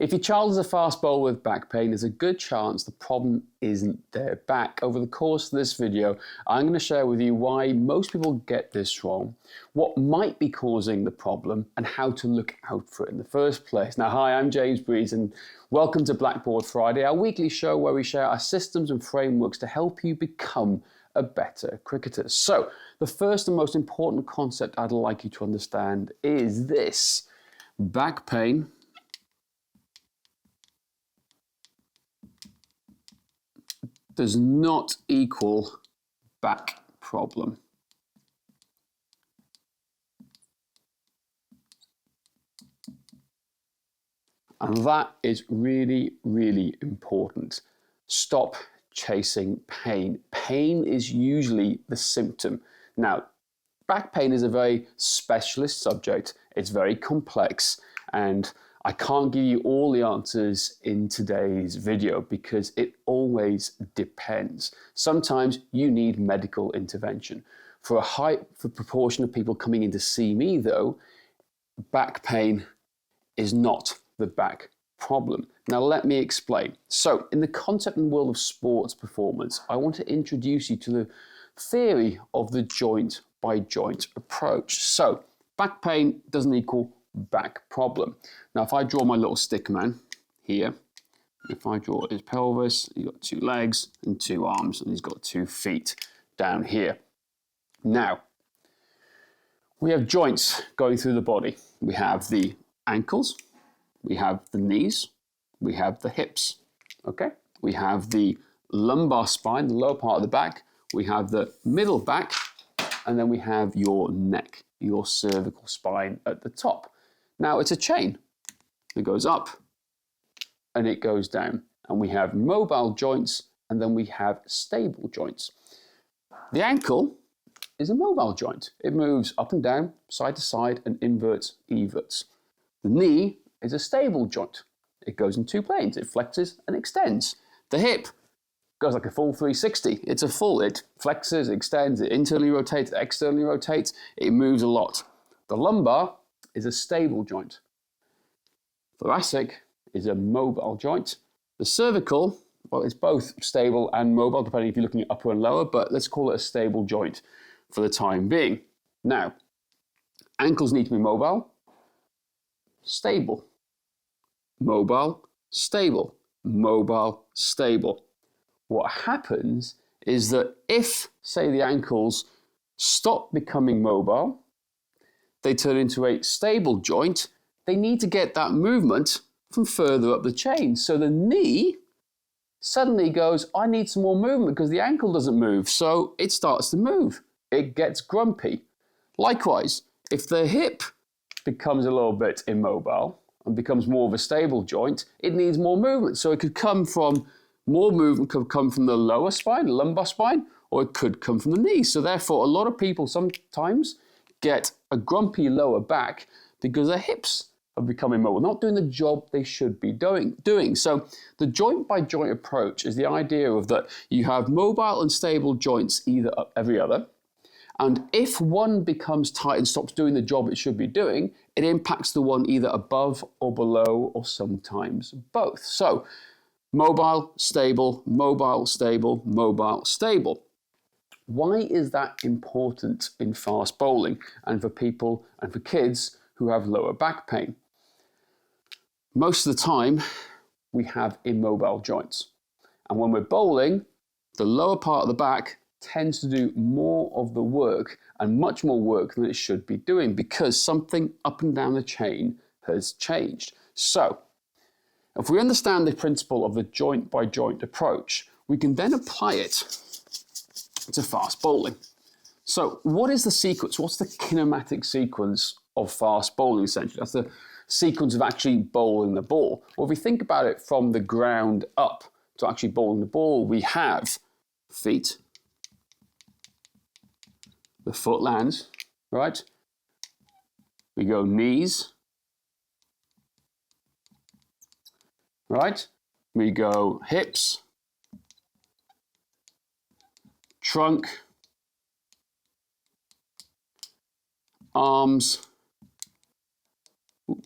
If your child is a fast bowler with back pain, there's a good chance the problem isn't their back. Over the course of this video, I'm going to share with you why most people get this wrong, what might be causing the problem, and how to look out for it in the first place. Now, hi, I'm Breese, and welcome to Blackboard Friday, our weekly show where we share our systems and frameworks to help you become a better cricketer. So, the first and most important concept I'd like you to understand is this: back pain does not equal back problem. And that is really, really important. Stop chasing pain. Pain is usually the symptom. Now, back pain is a very specialist subject. It's very complex, and I can't give you all the answers in today's video because it always depends. Sometimes you need medical intervention. For a proportion of people coming in to see me though, back pain is not the back problem. Now let me explain. So in the concept and world of sports performance, I want to introduce you to the theory of the joint by joint approach. So back pain doesn't equal back problem. Now if I draw my little stick man here, if I draw his pelvis, he's got 2 legs and 2 arms, and he's got 2 feet down here. Now we have joints going through the body. We have the ankles, we have the knees, we have the hips, okay? We have the lumbar spine, the lower part of the back, we have the middle back, and then we have your neck, your cervical spine at the top. Now it's a chain. It goes up and it goes down. And we have mobile joints, and then we have stable joints. The ankle is a mobile joint. It moves up and down, side to side, and inverts, everts. The knee is a stable joint. It goes in 2 planes. It flexes and extends. The hip goes like a full 360. It flexes, extends, it internally rotates, externally rotates. It moves a lot. The lumbar is a stable joint. Thoracic is a mobile joint. The cervical, well, it's both stable and mobile, depending if you're looking at upper and lower, but let's call it a stable joint for the time being. Now, ankles need to be mobile, stable, mobile, stable, mobile, stable. What happens is that if, say, the ankles stop becoming mobile, they turn into a stable joint, they need to get that movement from further up the chain. So the knee suddenly goes, I need some more movement because the ankle doesn't move. So it starts to move. It gets grumpy. Likewise, if the hip becomes a little bit immobile and becomes more of a stable joint, it needs more movement. So it could come from, more movement could come from the lower spine, the lumbar spine, or it could come from the knee. So therefore, a lot of people sometimes get a grumpy lower back because their hips are becoming mobile, not doing the job they should be doing. So the joint by joint approach is the idea of that you have mobile and stable joints either every other, and if one becomes tight and stops doing the job it should be doing, it impacts the one either above or below, or sometimes both. So mobile, stable, mobile, stable, mobile, stable. Why is that important in fast bowling and for people and for kids who have lower back pain? Most of the time, we have immobile joints. And when we're bowling, the lower part of the back tends to do more of the work, and much more work than it should be doing, because something up and down the chain has changed. So, if we understand the principle of the joint by joint approach, we can then apply it to fast bowling. So what is the sequence? What's the kinematic sequence of fast bowling, essentially? That's the sequence of actually bowling the ball. Well, if we think about it from the ground up to actually bowling the ball, we have feet, the foot lands, right? We go knees, right? We go hips, trunk, arms,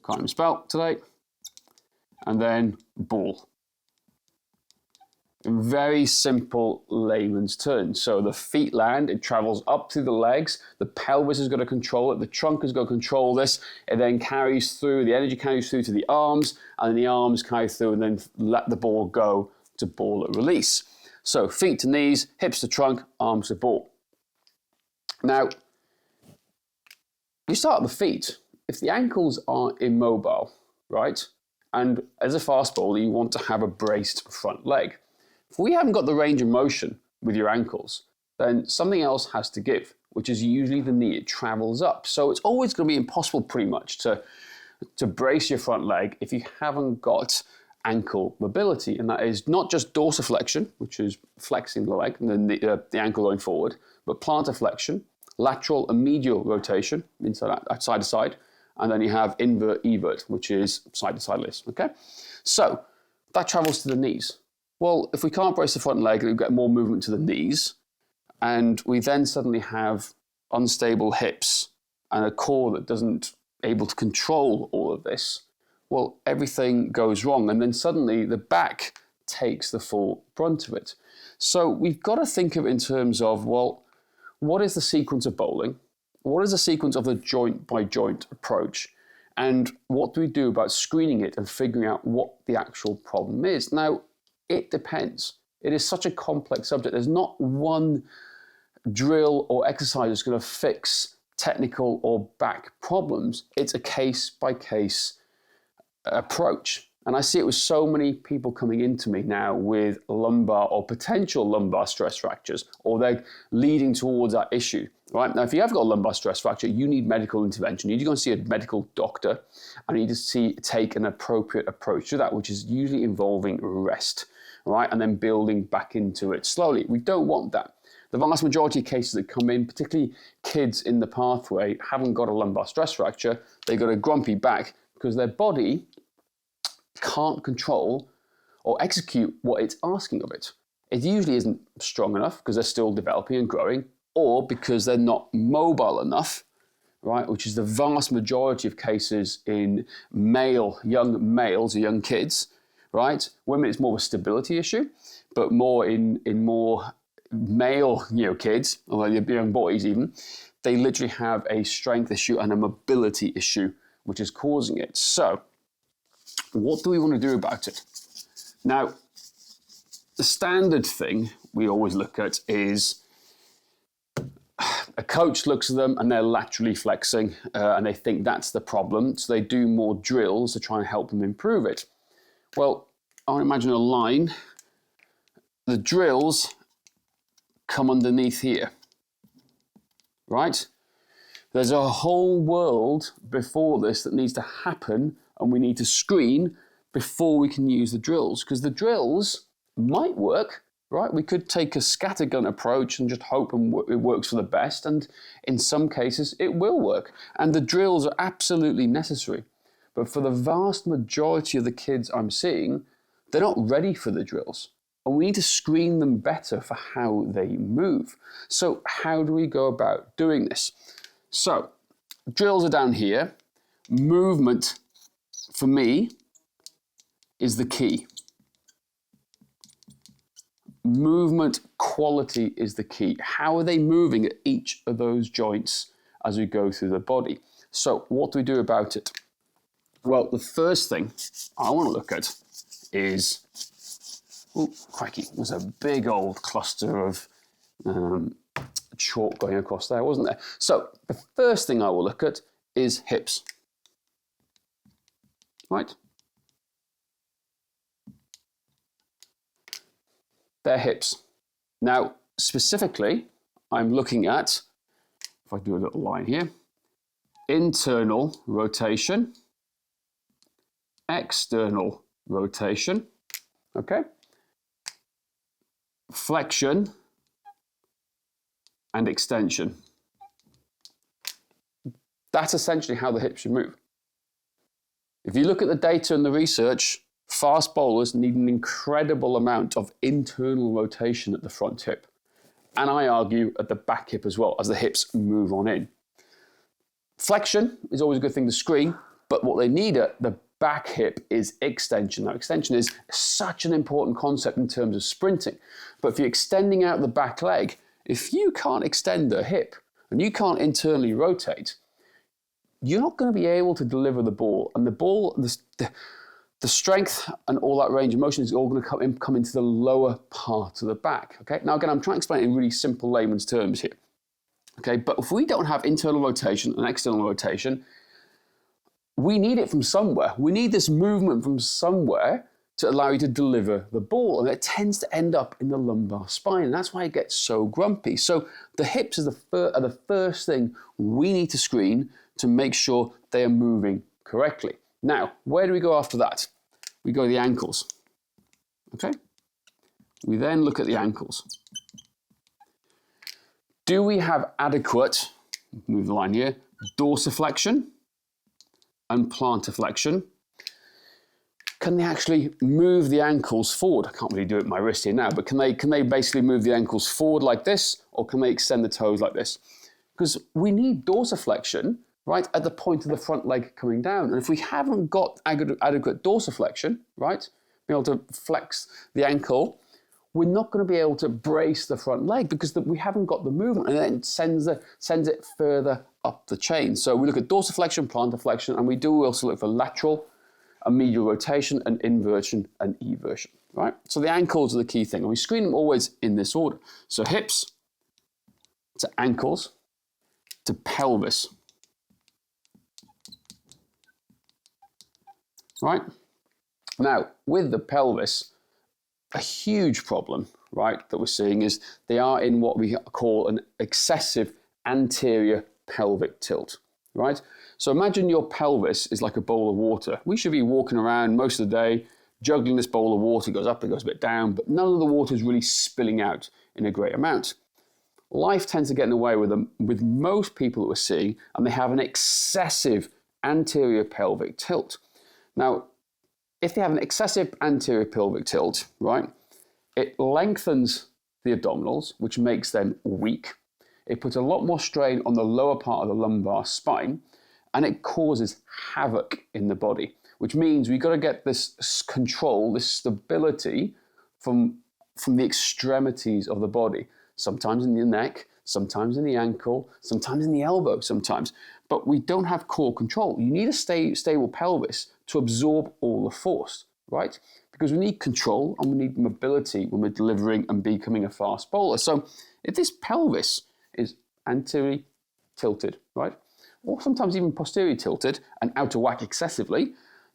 can't even spell today, and then ball. Very simple layman's terms. So the feet land, it travels up through the legs, the pelvis is going to control it, the trunk is going to control this, it then carries through, the energy carries through to the arms, and then the arms carry through and then let the ball go to ball at release. So feet to knees, hips to trunk, arms to ball. Now, you start at the feet. If the ankles are immobile, right, and as a fast bowler, you want to have a braced front leg. If we haven't got the range of motion with your ankles, then something else has to give, which is usually the knee. It travels up. So it's always going to be impossible pretty much to brace your front leg if you haven't got ankle mobility. And that is not just dorsiflexion, which is flexing the leg and then the ankle going forward, but plantar flexion, lateral and medial rotation, inside out, side to side, and then you have invert evert, which is side to side list. Okay, so that travels to the knees. Well, if we can't brace the front leg, we get more movement to the knees, and we then suddenly have unstable hips and a core that doesn't able to control all of this. Well, everything goes wrong, and then suddenly the back takes the full brunt of it. So we've got to think of it in terms of, well, what is the sequence of bowling? What is the sequence of the joint by joint approach? And what do we do about screening it and figuring out what the actual problem is? Now, it depends. It is such a complex subject. There's not one drill or exercise that's going to fix technical or back problems. It's a case-by-case approach. And I see it with so many people coming into me now with lumbar or potential lumbar stress fractures, or they're leading towards that issue. Right? Now, if you have got a lumbar stress fracture, you need medical intervention. You need to go and see a medical doctor, and you need to take an appropriate approach to that, which is usually involving rest, right? And then building back into it slowly. We don't want that. The vast majority of cases that come in, particularly kids in the pathway, haven't got a lumbar stress fracture. They've got a grumpy back because their body can't control or execute what it's asking of it. It usually isn't strong enough because they're still developing and growing, or because they're not mobile enough, right? Which is the vast majority of cases in young males or young kids, right? Women, it's more of a stability issue, but more in more male, kids, or young boys even, they literally have a strength issue and a mobility issue, which is causing it. So, what do we want to do about it? Now, the standard thing we always look at is a coach looks at them and they're laterally flexing and they think that's the problem. So they do more drills to try and help them improve it. Well, I want to imagine a line. The drills come underneath here, right? There's a whole world before this that needs to happen, and we need to screen before we can use the drills, because the drills might work, right? We could take a scattergun approach and just hope it works for the best, and in some cases it will work. And the drills are absolutely necessary. But for the vast majority of the kids I'm seeing, they're not ready for the drills. And we need to screen them better for how they move. So how do we go about doing this? So drills are down here. Movement, for me, is the key. Movement quality is the key. How are they moving at each of those joints as we go through the body? So what do we do about it? Well, the first thing I want to look at is, oh, crikey, there's a big old cluster of chalk going across there, wasn't there? So the first thing I will look at is hips, right? They're hips. Now, specifically, I'm looking at, if I do a little line here, internal rotation, external rotation, okay? Flexion and extension. That's essentially how the hips should move. If you look at the data and the research, fast bowlers need an incredible amount of internal rotation at the front hip. And I argue at the back hip as well, as the hips move on in. Flexion is always a good thing to screen, but what they need at the back hip is extension. Now, extension is such an important concept in terms of sprinting. But if you're extending out the back leg, if you can't extend the hip and you can't internally rotate, you're not going to be able to deliver the ball. And the ball, the strength and all that range of motion is all going to come into the lower part of the back. Okay. Now, again, I'm trying to explain it in really simple layman's terms here. Okay. But if we don't have internal rotation and external rotation, we need it from somewhere. We need this movement from somewhere to allow you to deliver the ball. And it tends to end up in the lumbar spine. And that's why it gets so grumpy. So the hips are the first thing we need to screen to make sure they are moving correctly. Now, where do we go after that? We go to the ankles. Okay? We then look at the ankles. Do we have adequate, move the line here, dorsiflexion and plantarflexion? Can they actually move the ankles forward? I can't really do it with my wrist here now, but can they basically move the ankles forward like this, or can they extend the toes like this? Because we need dorsiflexion, right, at the point of the front leg coming down. And if we haven't got adequate dorsiflexion, right, be able to flex the ankle, we're not going to be able to brace the front leg because we haven't got the movement, and then it sends it further up the chain. So we look at dorsiflexion, plantarflexion, and we do also look for lateral and medial rotation and inversion and eversion, right? So the ankles are the key thing, and we screen them always in this order. So hips to ankles to pelvis. Right? Now, with the pelvis, a huge problem, right, that we're seeing is they are in what we call an excessive anterior pelvic tilt, right? So imagine your pelvis is like a bowl of water. We should be walking around most of the day, juggling this bowl of water. It goes up, it goes a bit down, but none of the water is really spilling out in a great amount. Life tends to get in the way with them, with most people that we're seeing, and they have an excessive anterior pelvic tilt. Now, if they have an excessive anterior pelvic tilt, right, it lengthens the abdominals, which makes them weak. It puts a lot more strain on the lower part of the lumbar spine, and it causes havoc in the body, which means we've got to get this control, this stability from the extremities of the body, sometimes in the neck, sometimes in the ankle, sometimes in the elbow, sometimes. But we don't have core control. You need a stable pelvis to absorb all the force, right? Because we need control and we need mobility when we're delivering and becoming a fast bowler. So if this pelvis is anteriorly tilted, right, or sometimes even posteriorly tilted and out of whack excessively,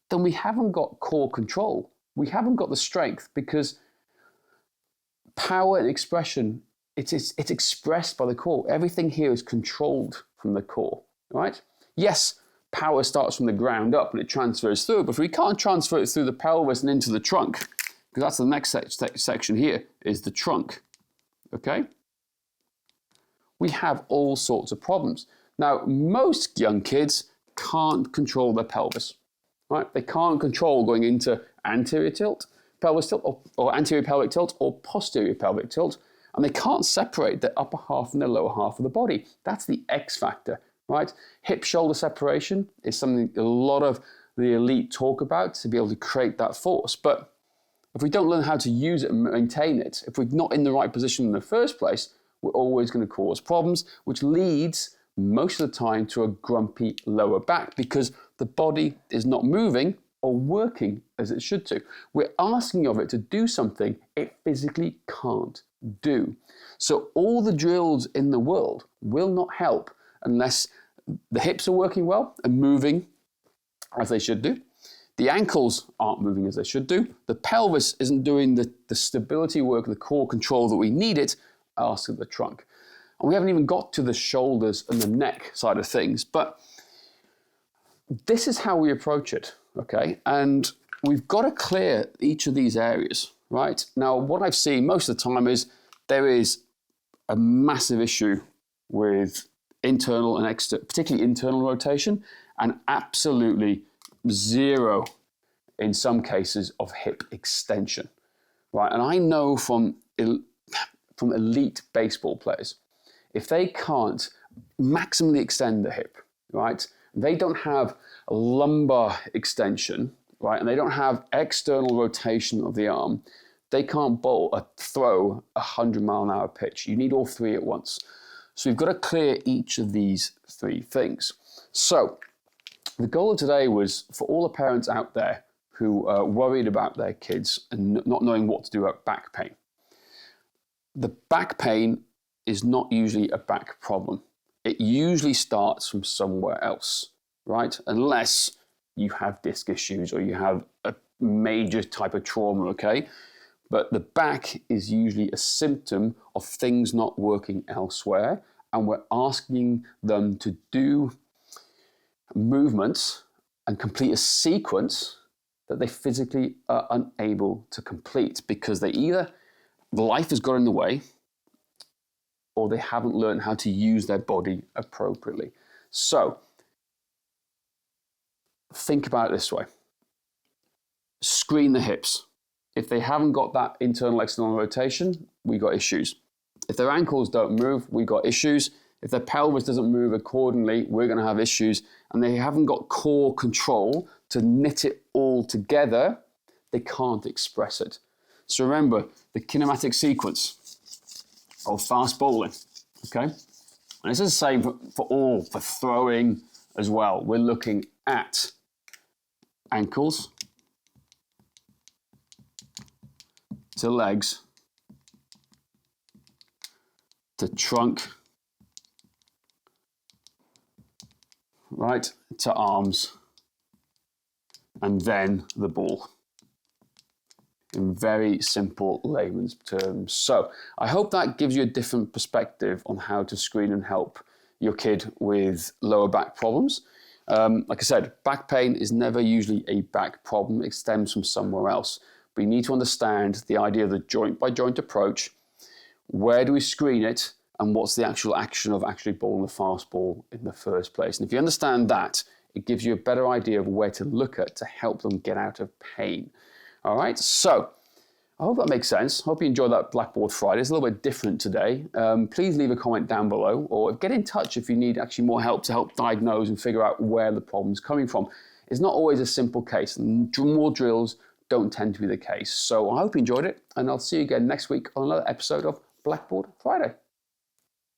then we haven't got core control. We haven't got the strength, because power and expression, it's expressed by the core. Everything here is controlled from the core, right? Yes, power starts from the ground up and it transfers through, but if we can't transfer it through the pelvis and into the trunk, because that's the next section here, is the trunk, okay? We have all sorts of problems. Now, most young kids can't control their pelvis, right? They can't control going into anterior tilt, pelvis tilt, or anterior pelvic tilt, or posterior pelvic tilt, and they can't separate the upper half and the lower half of the body. That's the X factor, right? Hip-shoulder separation is something a lot of the elite talk about to be able to create that force. But if we don't learn how to use it and maintain it, if we're not in the right position in the first place, we're always going to cause problems, which leads most of the time to a grumpy lower back, because the body is not moving or working as it should do. We're asking of it to do something it physically can't do. So all the drills in the world will not help unless the hips are working well and moving as they should do. The ankles aren't moving as they should do. The pelvis isn't doing the stability work, the core control that we need it, ask of the trunk. And we haven't even got to the shoulders and the neck side of things, but this is how we approach it, okay? And we've got to clear each of these areas, right? Now, what I've seen most of the time is there is a massive issue with internal and external, particularly internal rotation, and absolutely zero in some cases of hip extension, right? And I know from elite baseball players, if they can't maximally extend the hip, right, they don't have a lumbar extension, right? And they don't have external rotation of the arm. They can't throw a 100-mile-an-hour pitch. You need all three at once. So we've got to clear each of these three things. So the goal of today was for all the parents out there who are worried about their kids and not knowing what to do about back pain. The back pain is not usually a back problem. It usually starts from somewhere else, right? Unless you have disc issues or you have a major type of trauma, okay? But the back is usually a symptom of things not working elsewhere, and we're asking them to do movements and complete a sequence that they physically are unable to complete because they either life has got in the way or they haven't learned how to use their body appropriately. So think about it this way. Screen the hips. If they haven't got that internal external rotation, we got issues. If their ankles don't move, we got issues. If their pelvis doesn't move accordingly, we're going to have issues. And they haven't got core control to knit it all together, they can't express it. So remember the kinematic sequence of fast bowling, okay? And this is the same for throwing as well. We're looking at ankles to legs, to trunk, right, to arms, and then the ball. In very simple layman's terms. So I hope that gives you a different perspective on how to screen and help your kid with lower back problems. Like I said, back pain is never usually a back problem. It stems from somewhere else. But you need to understand the idea of the joint-by-joint approach. Where do we screen it? And what's the actual action of actually bowling the fast ball in the first place? And if you understand that, it gives you a better idea of where to look at to help them get out of pain. All right, so I hope that makes sense. Hope you enjoyed that Blackboard Friday. It's a little bit different today. Please leave a comment down below or get in touch if you need actually more help to help diagnose and figure out where the problem's coming from. It's not always a simple case, and more drills don't tend to be the case. So I hope you enjoyed it, and I'll see you again next week on another episode of Blackboard Friday.